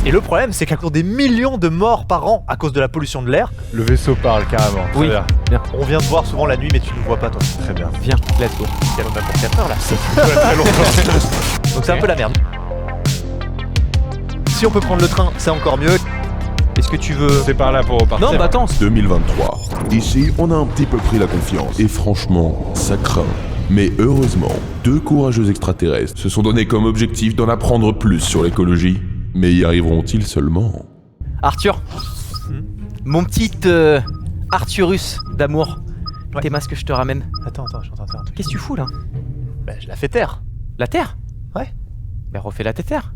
Et le problème, c'est qu'à cause des millions de morts par an à cause de la pollution de l'air, Le vaisseau parle carrément. Très Oui, bien. bien. on vient te voir souvent la nuit, mais tu nous vois pas toi. Très bien. Viens, let's go. Il y a même pour 4 heures là. Ça fait pas très longtemps. Donc c'est un peu la merde. Si on peut prendre le train, c'est encore mieux. Est-ce que tu veux... C'est par là pour repartir. Non, bah attends. 2023. Ici, on a un petit peu pris la confiance. Et franchement, ça craint. Mais heureusement, 2 courageux extraterrestres se sont donnés comme objectif d'en apprendre plus sur l'écologie. Mais y arriveront-ils seulement? Arthur. Mon petit Arthurus d'amour. Ouais. Tes masques que je te ramène. Attends, je suis en train de faire un truc. Qu'est-ce que tu fous là? Bah, je la fais taire. La Terre? Ouais. Bah refais la Terre.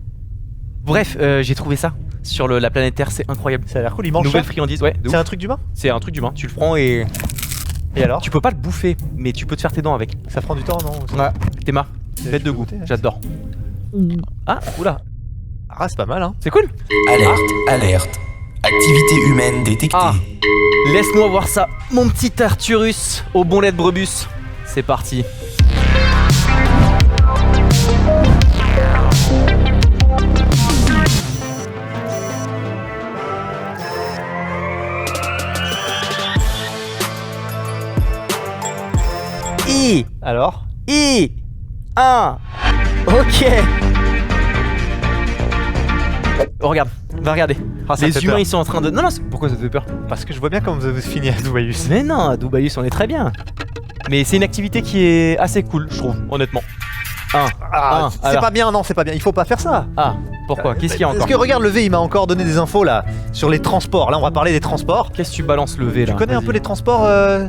Bref, j'ai trouvé ça sur la planète Terre, c'est incroyable. Ça a l'air cool, il mange Nouvelle ça. friandise, ouais. de C'est ouf. un truc d'humain? C'est un truc d'humain. Tu le prends et Et alors? tu peux pas le bouffer, mais tu peux te faire tes dents avec. Ça prend du temps, non? Ouais. Théma, Tu bête de peux goût. goûter, hein. J'adore. Ah, oula, Ah, c'est pas mal, hein. c'est cool. Alerte, alerte. Activité humaine détectée. Ah, laisse-moi voir ça, mon petit Arthurus au bon lait de brebus. C'est parti. Alors? Ok. Oh, regarde, va regarder. Ah, ça me Les fait humains peur. ils sont en train de... Non, non, pourquoi ça te fait peur? Parce que je vois bien comment vous avez fini à Dubaïus. Mais non, à Dubaius on est très bien. Mais c'est une activité qui est assez cool, je trouve, honnêtement. Ah, c'est alors. pas bien, non, c'est pas bien. Il faut pas faire ça. Ah, pourquoi? Qu'est-ce qu'il y a encore? Parce que regarde, le V, il m'a encore donné des infos là sur les transports. Là, on va parler des transports. Qu'est-ce que tu balances le V là? Tu connais un Vas-y. peu les transports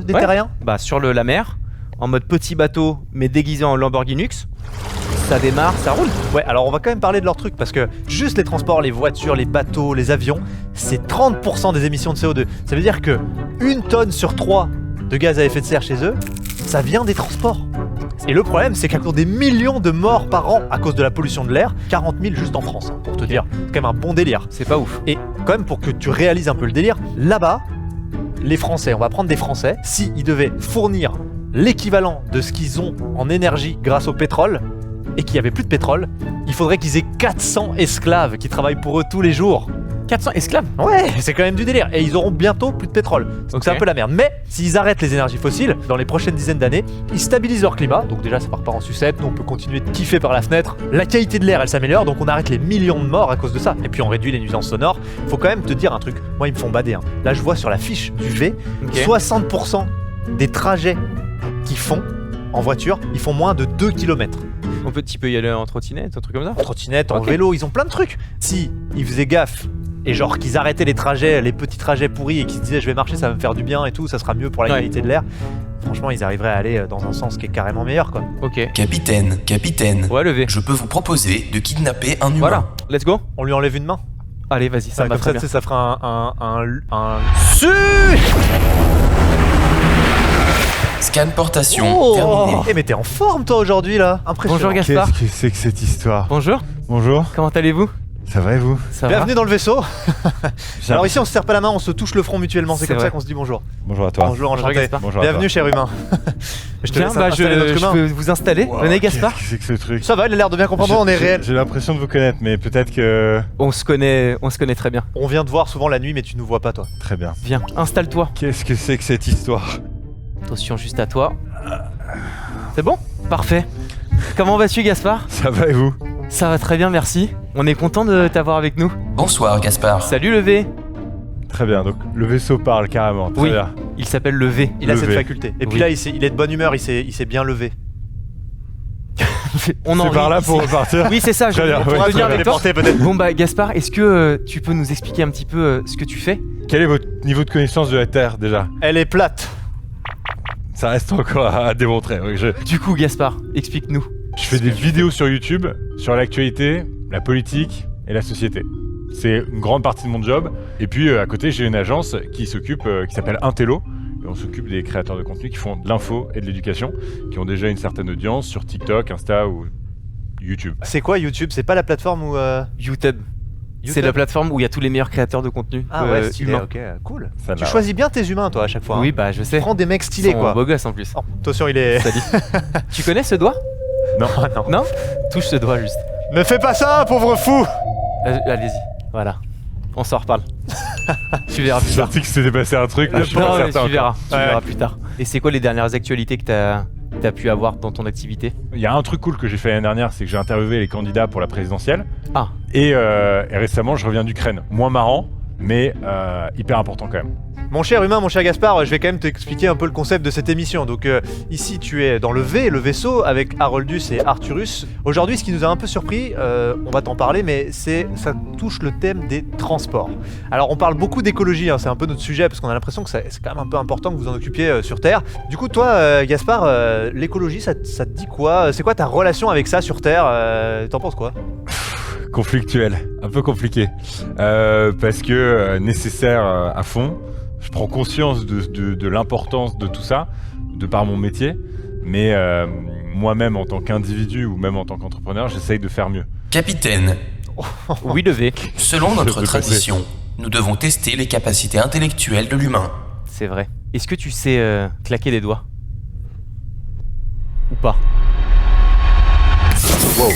des Ouais. terriens? Bah sur la mer, en mode petit bateau, mais déguisé en Lamborghini. Ça démarre, ça roule. Ouais, alors on va quand même parler de leur truc parce que juste les transports, les voitures, les bateaux, les avions, c'est 30% des émissions de CO2. Ça veut dire que 1 tonne sur 3 de gaz à effet de serre chez eux, ça vient des transports. Et le problème, c'est qu'à cause des millions de morts par an à cause de la pollution de l'air, 40 000 juste en France, hein, pour te dire, c'est quand même un bon délire. C'est pas ouf. Et quand même pour que tu réalises un peu le délire, là-bas, les Français, on va prendre des Français, s'ils devaient fournir l'équivalent de ce qu'ils ont en énergie grâce au pétrole, et qu'il n'y avait plus de pétrole, il faudrait qu'ils aient 400 esclaves qui travaillent pour eux tous les jours. 400 esclaves? Ouais, c'est quand même du délire. Et ils auront bientôt plus de pétrole. Donc c'est un peu la merde. Mais s'ils arrêtent les énergies fossiles, dans les prochaines dizaines d'années, ils stabilisent leur climat. Donc déjà, ça part pas en sucette. Nous, on peut continuer de kiffer par la fenêtre. La qualité de l'air, elle s'améliore. Donc on arrête les millions de morts à cause de ça. Et puis on réduit les nuisances sonores. Faut quand même te dire un truc. Moi, ils me font bader. Hein. Là, je vois sur la fiche du V, Ok. 60% des trajets qu'ils font en voiture, ils font moins de 2 km. Tu peux y aller en trottinette, un truc comme ça? En trottinette, en Ok. vélo, ils ont plein de trucs. Si ils faisaient gaffe et genre qu'ils arrêtaient les trajets, les petits trajets pourris et qu'ils se disaient je vais marcher, ça va me faire du bien et tout, ça sera mieux pour la Ouais. qualité de l'air. Franchement, ils arriveraient à aller dans un sens qui est carrément meilleur quoi. Ok. Capitaine, capitaine. Ouais, le V. Je peux vous proposer de kidnapper un humain. Voilà, let's go. On lui enlève une main. Allez, vas-y, ça Ouais, va comme très ça, tu bien. sais, ça fera un... Scan portation Oh terminé. Eh mais t'es en forme toi aujourd'hui là. Impressionnant. Bonjour Gaspard. Qu'est-ce que c'est que cette histoire? Bonjour, Bonjour, comment allez-vous? ça va et vous? Ça Bienvenue dans le vaisseau. J'ai Alors ici on se serre pas la main, on se touche le front mutuellement, c'est C'est comme vrai. ça qu'on se dit bonjour. Bonjour à toi. Bonjour, Bonjour, enchanté. Gaspard. Bonjour à Bienvenue cher humain. Je te Viens, laisse bah, installer notre je humain. peux vous installer. Wow, Venez Gaspard. Qu'est-ce que c'est que ce truc? Ça va, il a l'air de bien comprendre, on est J'ai- réel. J'ai l'impression de vous connaître, mais peut-être que... On se connaît très bien. On vient te voir souvent la nuit mais tu nous vois pas toi. Très bien. Viens, installe-toi. Qu'est-ce que c'est que cette histoire? Attention juste à toi. C'est bon? Parfait. Comment vas-tu Gaspard? Ça va et vous? Ça va très bien, merci. On est content de t'avoir avec nous. Bonsoir Gaspard. Salut le V. Très bien, donc le vaisseau parle carrément. Très Oui. bien. Il s'appelle le V. Il a cette Levé. faculté. Et puis Oui. là, il est de bonne humeur, il s'est bien levé. On en C'est par rit là ici. pour repartir? Oui, c'est ça. Très bien, on oui. pourra Très venir bien. avec toi. Téléporté peut-être. Bon bah Gaspard, est-ce que tu peux nous expliquer un petit peu ce que tu fais? Quel est votre niveau de connaissance de la Terre déjà? Elle est plate. Ça reste encore à démontrer. Oui, je Du coup Gaspard, explique-nous. fais des vidéos sur YouTube sur l'actualité, la politique et la société. C'est une grande partie de mon job. Et puis à côté, j'ai une agence qui s'occupe, qui s'appelle Intello. Et on s'occupe des créateurs de contenu qui font de l'info et de l'éducation, qui ont déjà une certaine audience sur TikTok, Insta ou YouTube. C'est quoi YouTube? C'est pas la plateforme où... YouTube. C'est la plateforme où il y a tous les meilleurs créateurs de contenu Ah ouais, stylé, humains. ok, cool. Ça Tu va. choisis bien tes humains toi à chaque fois. Oui, hein. bah je sais. Prends des mecs stylés Ils sont quoi. beaux gosses en plus. Oh, attention, il est... Salut. Tu connais ce doigt? Non. Ah non. Non? Touche ce doigt juste. Ne fais pas ça, pauvre fou. Allez-y. Voilà. On s'en reparle. Tu verras plus J'ai tard. senti que s'était passé un truc, mais je suis Non, pas mais certain. tu verras. Tu Ouais. verras plus tard. Et c'est quoi les dernières actualités que t'as pu avoir dans ton activité? Il y a un truc cool que j'ai fait l'année dernière, c'est que j'ai interviewé les candidats pour la présidentielle. Ah. Et récemment, je reviens d'Ukraine. Moins marrant, mais hyper important quand même. Mon cher humain, mon cher Gaspard, je vais quand même t'expliquer un peu le concept de cette émission. Donc ici tu es dans le vaisseau, avec Haroldus et Arthurus. Aujourd'hui, ce qui nous a un peu surpris, on va t'en parler, mais ça touche le thème des transports. Alors on parle beaucoup d'écologie, hein, c'est un peu notre sujet, parce qu'on a l'impression que c'est quand même un peu important que vous en occupiez sur Terre. Du coup, toi, Gaspard, l'écologie, ça te dit quoi? C'est quoi ta relation avec ça sur Terre? T'en penses quoi? Conflictuel, un peu compliqué. Parce que nécessaire à fond. Je prends conscience de l'importance de tout ça, de par mon métier, mais moi-même en tant qu'individu ou même en tant qu'entrepreneur, j'essaye de faire mieux. Capitaine, Oui, levé. selon notre Je peux tradition, nous devons tester les capacités intellectuelles de l'humain. C'est vrai. Est-ce que tu sais claquer des doigts? Ou pas? Wow.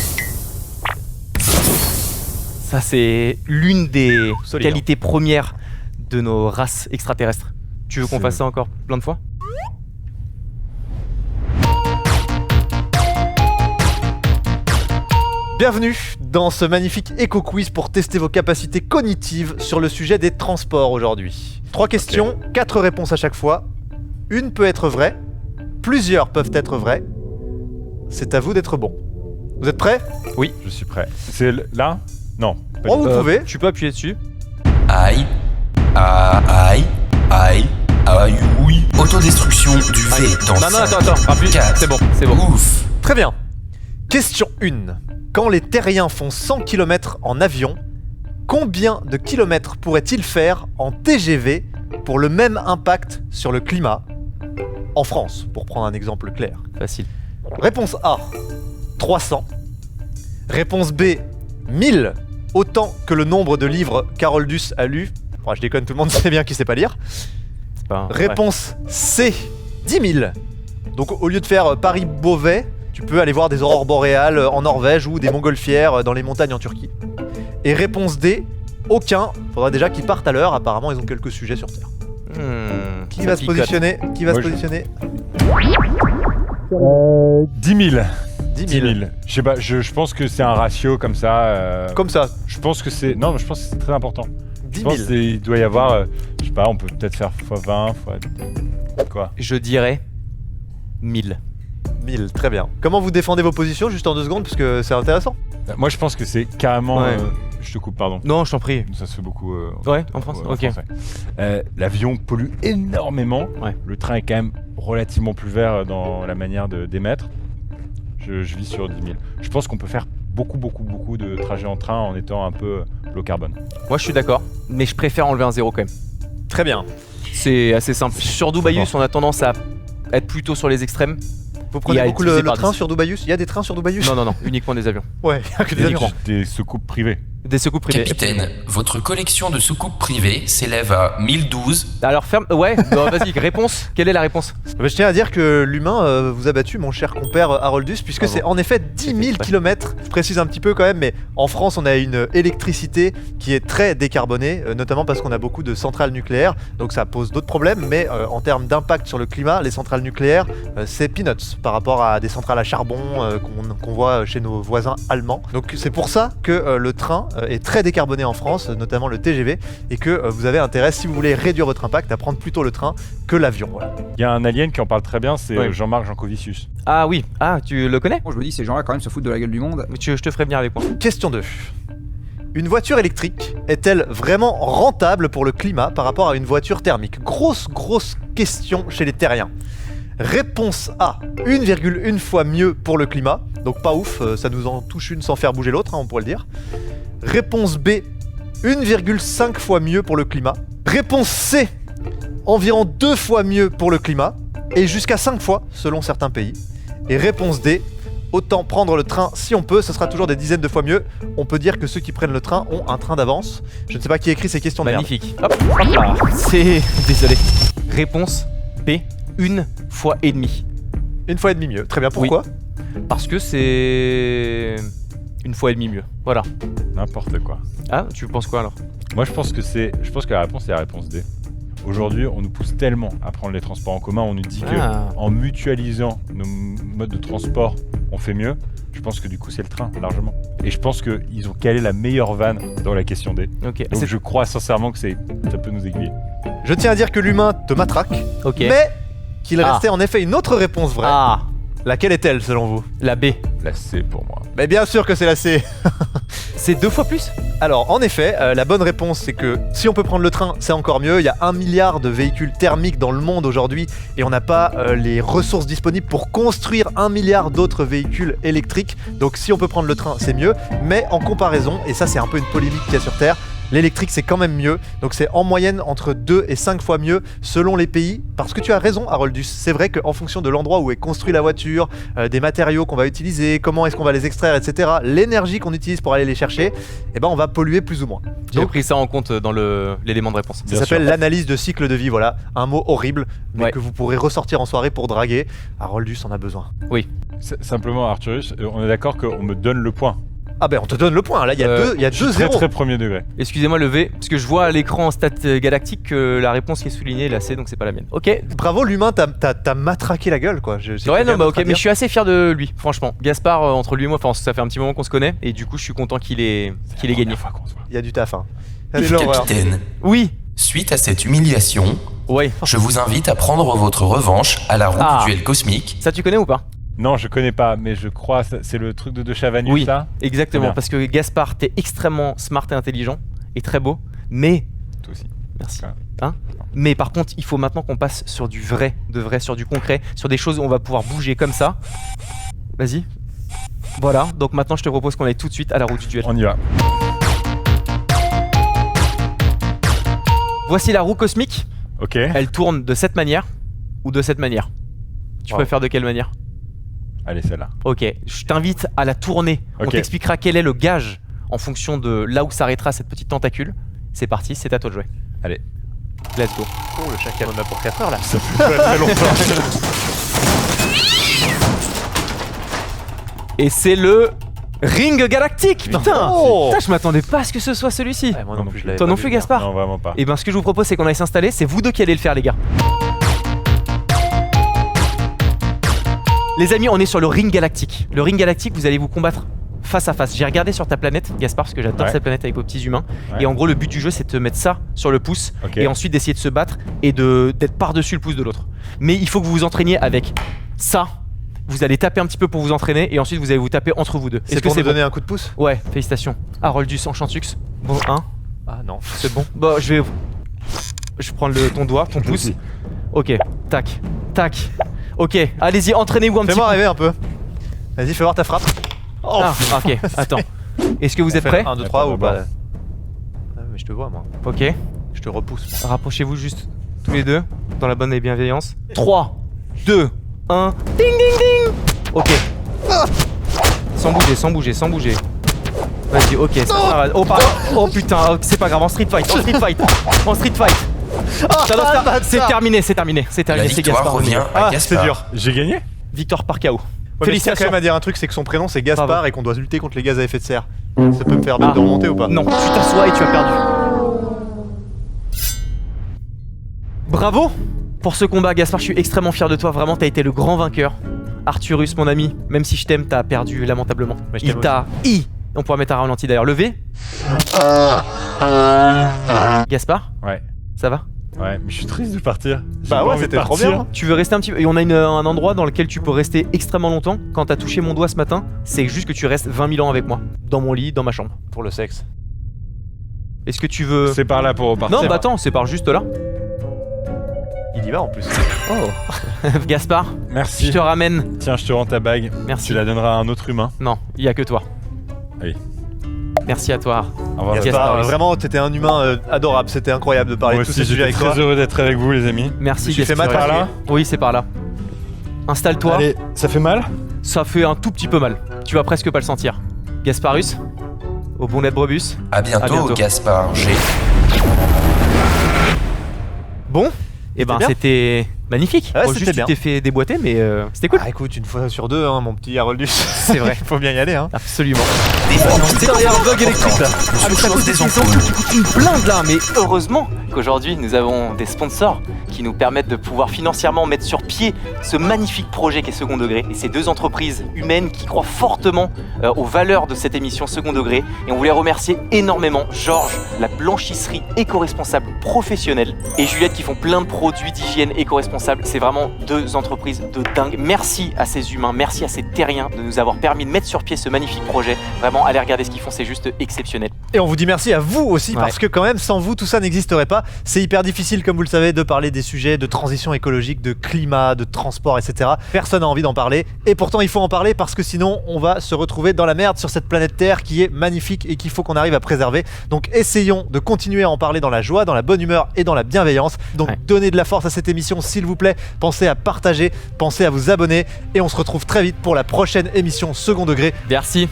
Ça, c'est l'une des Solide, qualités premières de nos races extraterrestres. Tu veux qu'on C'est- fasse ça encore plein de fois? Bienvenue dans ce magnifique éco-quiz pour tester vos capacités cognitives sur le sujet des transports aujourd'hui. 3 questions, 4 réponses à chaque fois. Une peut être vraie, plusieurs peuvent être vraies. C'est à vous d'être bon. Vous êtes prêts? Je suis prêt. C'est là? Non. pas Oh, du vous tout. pouvez. Tu peux appuyer dessus. Aïe, aïe, aïe, aïe, oui. Autodestruction du V dans Non, non, 5, attends, appuie. 4. C'est bon, c'est bon. Ouf. Très bien. Question 1. Quand les terriens font 100 km en avion, combien de kilomètres pourraient-ils faire en TGV pour le même impact sur le climat en France, pour prendre un exemple clair? Facile. Réponse A, 300. Réponse B, 1000, autant que le nombre de livres qu'Haroldus a lu. Enfin, je déconne, tout le monde sait bien qu'il sait pas lire. C'est pas un- Réponse C, 10 000. Donc au lieu de faire Paris-Beauvais, tu peux aller voir des aurores boréales en Norvège ou des montgolfières dans les montagnes en Turquie. Et réponse D, aucun. Faudra déjà qu'ils partent à l'heure, apparemment ils ont quelques sujets sur Terre. Qui ça va se picote. positionner? Qui va Moi, se je- positionner? 10 000. 10 10 000. 000. Je sais pas, je pense que c'est un ratio comme ça. Comme ça, Je pense que c'est. Non, mais je pense que c'est très important. 10 Je pense 000. qu'il doit y avoir. Je sais pas, on peut peut-être faire x20, quoi. Je dirais 1000. 1000, très bien. Comment vous défendez vos positions, juste en 2 secondes, parce que c'est intéressant. Moi, je pense que c'est carrément. Ouais. Je te coupe, pardon. Non, je t'en prie. Ça se fait beaucoup. Ouais, en France. en Ok. français. L'avion pollue énormément. Ouais. Le train est quand même relativement plus vert dans la manière d'émettre. Je vis sur 10 000. Je pense qu'on peut faire beaucoup de trajets en train en étant un peu low carbone. Moi, je suis d'accord, mais je préfère enlever un zéro quand même. Très bien. C'est assez simple. Sur Dubaius, on a tendance à être plutôt sur les extrêmes. Vous prenez Et à beaucoup utiliser le par train des- sur Dubaius? Il y a des trains sur Dubaius? Non, non, non, uniquement des avions. Ouais, il y a que des avions. Des soucoupes privées. Des secours privés. Capitaine, votre collection de soucoupes privées s'élève à 1012. Alors ferme. Ouais, bah, vas-y, réponse. Quelle est la réponse? Je tiens à dire que l'humain vous a battu, mon cher compère Haroldus, puisque Bravo. c'est en effet 10 000 exprès. km. Je précise un petit peu quand même, mais en France, on a une électricité qui est très décarbonée, notamment parce qu'on a beaucoup de centrales nucléaires, donc ça pose d'autres problèmes, mais en termes d'impact sur le climat, les centrales nucléaires, c'est peanuts par rapport à des centrales à charbon qu'on voit chez nos voisins allemands. Donc c'est pour ça que le train est très décarboné en France, notamment le TGV, et que vous avez intérêt, si vous voulez réduire votre impact, à prendre plutôt le train que l'avion. Voilà. Il y a un alien qui en parle très bien, c'est Ouais. Jean-Marc Jankovicius. Ah oui. Ah, tu le connais? Bon, je me dis, ces gens-là, quand même, se foutent de la gueule du monde. Mais je te ferai venir avec moi. Question 2. Une voiture électrique est-elle vraiment rentable pour le climat par rapport à une voiture thermique? Grosse question chez les terriens. Réponse A, 1,1 fois mieux pour le climat. Donc pas ouf, ça nous en touche une sans faire bouger l'autre, hein, on pourrait le dire. Réponse B, 1,5 fois mieux pour le climat. Réponse C, environ 2 fois mieux pour le climat. Et jusqu'à 5 fois, selon certains pays. Et réponse D, autant prendre le train si on peut, ce sera toujours des dizaines de fois mieux. On peut dire que ceux qui prennent le train ont un train d'avance. Je ne sais pas qui écrit ces questions de merde. Magnifique. Hop, hop là. C'est. Désolé. Réponse B, 1 fois et demi. Une fois et demi mieux. Très bien, pourquoi? Parce que c'est. une fois et demi mieux. Voilà. N'importe quoi. Ah, tu penses quoi alors? Moi, je pense que la réponse est la réponse D. Aujourd'hui, on nous pousse tellement à prendre les transports en commun, on nous dit que en mutualisant nos modes de transport, on fait mieux. Je pense que du coup, c'est le train, largement. Et je pense qu'ils ont calé la meilleure vanne dans la question D. Ok. Donc je crois sincèrement que ça peut nous aiguiller. Je tiens à dire que l'humain te matraque, Ok. mais qu'il restait en effet une autre réponse vraie. Ah, Laquelle est-elle selon vous? la B. La C pour moi. Mais bien sûr que c'est la C. C'est 2 fois plus? Alors, en effet, la bonne réponse, c'est que si on peut prendre le train, c'est encore mieux. Il y a 1 milliard de véhicules thermiques dans le monde aujourd'hui et on n'a pas les ressources disponibles pour construire 1 milliard d'autres véhicules électriques. Donc, si on peut prendre le train, c'est mieux. Mais en comparaison, et ça, c'est un peu une polémique qu'il y a sur Terre, l'électrique c'est quand même mieux, donc c'est en moyenne entre 2 et 5 fois mieux selon les pays, parce que tu as raison Haroldus, c'est vrai qu'en fonction de l'endroit où est construite la voiture, des matériaux qu'on va utiliser, comment est-ce qu'on va les extraire, etc., l'énergie qu'on utilise pour aller les chercher, eh ben on va polluer plus ou moins. J'ai Donc pris ça en compte dans l'élément de réponse. ça s'appelle l'analyse de cycle de vie, voilà, un mot horrible, mais Ouais. que vous pourrez ressortir en soirée pour draguer. Haroldus en a besoin. Simplement, Arthurus, on est d'accord qu'on me donne le point. Ah ben on te donne le point, là il y a Euh, deux, il y a Je suis 2 très zéros. très premier degré. Excusez-moi le V, parce que je vois à l'écran stat galactique que la réponse qui est soulignée est la C, donc c'est pas la mienne. Ok. Bravo l'humain, t'as matraqué la gueule quoi. C'est Ouais, bien non, bah de ok, te mais dire. je suis assez fier de lui, franchement. Gaspard, entre lui et moi, enfin, ça fait un petit moment qu'on se connaît, et du coup, je suis content qu'il ait gagné. Première fois qu'on se voit. Il y a du taf hein. Allez, l'horreur. Capitaine, Oui. suite à cette humiliation, Ouais. je vous invite à prendre votre revanche à la roue Ah. du duel cosmique. Ça, tu connais ou pas? Non, je connais pas, mais je crois c'est le truc de Chavagnier, Oui. ça. Exactement, Très bien. parce que Gaspard, t'es extrêmement smart et intelligent, et très beau, mais... Toi aussi. Merci. Ah. Hein? Mais par contre, il faut maintenant qu'on passe sur du vrai, sur du concret, sur des choses où on va pouvoir bouger comme ça. Vas-y. Voilà, donc maintenant je te propose qu'on aille tout de suite à la roue du duel. On y va. Voici la roue cosmique, Ok. elle tourne de cette manière ou de cette manière. Tu Wow. préfères de quelle manière? Allez, celle-là. Ok, je t'invite à la tourner. On Ok. t'expliquera quel est le gage en fonction de là où s'arrêtera cette petite tentacule. C'est parti, c'est à toi de jouer. Allez. Let's go. Oh le chacal on a pour 4 heures là. Ça fait très très longtemps. Et c'est le Ring Galactique. Putain, Oh. Putain, je m'attendais pas à ce que ce soit celui-ci. Ouais, moi non plus, je l'avais Toi pas non vu plus, venir. Gaspard? Non, vraiment pas. Et ben, ce que je vous propose, c'est qu'on aille s'installer. C'est vous deux qui allez le faire, les gars. Les amis, on est sur le Ring Galactique. Le Ring Galactique, vous allez vous combattre face à face. J'ai regardé sur ta planète, Gaspard, parce que j'adore Ouais. cette planète avec vos petits humains. Ouais. Et en gros, le but du jeu, c'est de te mettre ça sur le pouce Ok. et ensuite d'essayer de se battre et d'être par-dessus le pouce de l'autre. Mais il faut que vous vous entraîniez avec ça. Vous allez taper un petit peu pour vous entraîner et ensuite vous allez vous taper entre vous deux. C'est pour nous donner un coup de pouce? Ouais, félicitations. Haroldus, Enchantux. Bon, hein, Ah non. c'est bon. Bon, je vais prendre ton doigt, ton pouce. aussi. Ok, tac, tac. Ok, allez-y, entraînez-vous un petit peu. Fais-moi rêver un peu. Vas-y, fais voir ta frappe. Oh, Ah, ok, attends. Est-ce que vous êtes prêts? 1, 2, 3 ou Attends, pas? Ah, mais je te vois moi. Ok, Je te repousse. rapprochez-vous juste tous les deux dans la bonne et bienveillance. 3, 2, 1. Ding ding ding. Ok. Sans bouger, sans bouger, sans bouger. Vas-y, ok, ça va. Oh, oh putain, oh, c'est pas grave, en street fight, en street fight, en street fight. Ça doit se faire- bâtard. C'est terminé, c'est terminé, c'est La terminé, c'est victoire Gaspard. revient Ah, à c'est Gaspard. dur. J'ai gagné. Victoire par KO. Ouais, mais je tiens quand Félicitations. même à dire un truc, c'est que son prénom c'est Gaspard Bravo. et qu'on doit lutter contre les gaz à effet de serre. Ça peut me faire de remonter ou pas? Non, tu t'assois et tu as perdu. Bravo pour ce combat, Gaspard, je suis extrêmement fier de toi, vraiment, t'as été le grand vainqueur. Arthurus, mon ami, même si je t'aime, t'as perdu lamentablement. Mais je Il t'aime t'a On pourra mettre un ralenti d'ailleurs. Levé. Gaspard, Ouais. ça va? Ouais, mais je suis triste de partir. J'ai Bah pas ouais, envie de c'était trop partir. bien. Tu veux rester un petit peu. Et on a un endroit dans lequel tu peux rester extrêmement longtemps. Quand t'as touché mon doigt ce matin, c'est juste que tu restes 20 000 ans avec moi. Dans mon lit, dans ma chambre. Pour le sexe. Est-ce que tu veux. C'est par là pour repartir. Non, bah attends, c'est par juste là. Il y va en plus. Gaspard, je Merci. te ramène. Tiens, je te rends ta bague. Merci. Tu la donneras à un autre humain. Non, il y a que toi. Oui. Merci à toi. Au revoir. Gaspard, Gaspard, oui. vraiment, t'étais un humain adorable. C'était incroyable de parler Moi de tous aussi, ces sujets j'étais avec toi. très heureux d'être avec vous, les amis. Merci, Je me suis fait Gaspard. matraquer. Par là. Oui, c'est par là. Installe-toi. Allez, ça fait mal? Ça fait un tout petit peu mal. Tu vas presque pas le sentir. Gasparus, au bon lait de brebus. À bientôt, bientôt. Gaspard G. Bon, et ben bien. c'était Magnifique. Ouais, Bon, c'était juste bien. tu t'es fait déboîter, mais c'était cool. Ah écoute, une fois sur deux, hein, mon petit Haroldus. C'est vrai. Il faut bien y aller, hein. Absolument. Putain, il y a un bug électrique là. Ah mais ça coûte des ampoules qui coûtent une blinde là, mais heureusement qu'aujourd'hui nous avons des sponsors qui nous permettent de pouvoir financièrement mettre sur pied ce magnifique projet qu'est Second Degré. Et ces deux entreprises humaines qui croient fortement aux valeurs de cette émission Second Degré. Et on voulait remercier énormément Georges, la blanchisserie éco-responsable professionnelle, et Juliette qui font plein de produits d'hygiène éco-responsables. C'est vraiment deux entreprises de dingue. Merci à ces humains, merci à ces terriens de nous avoir permis de mettre sur pied ce magnifique projet. Vraiment, allez regarder ce qu'ils font, c'est juste exceptionnel. Et on vous dit merci à vous aussi parce que quand même sans vous tout ça n'existerait pas. C'est hyper difficile comme vous le savez de parler des sujets de transition écologique, de climat, de transport, etc. Personne n'a envie d'en parler et pourtant il faut en parler parce que sinon on va se retrouver dans la merde sur cette planète Terre qui est magnifique et qu'il faut qu'on arrive à préserver. Donc essayons de continuer à en parler dans la joie, dans la bonne humeur et dans la bienveillance. Donc donnez de la force à cette émission s'il vous plaît. Pensez à partager, pensez à vous abonner et on se retrouve très vite pour la prochaine émission Second Degré. Merci.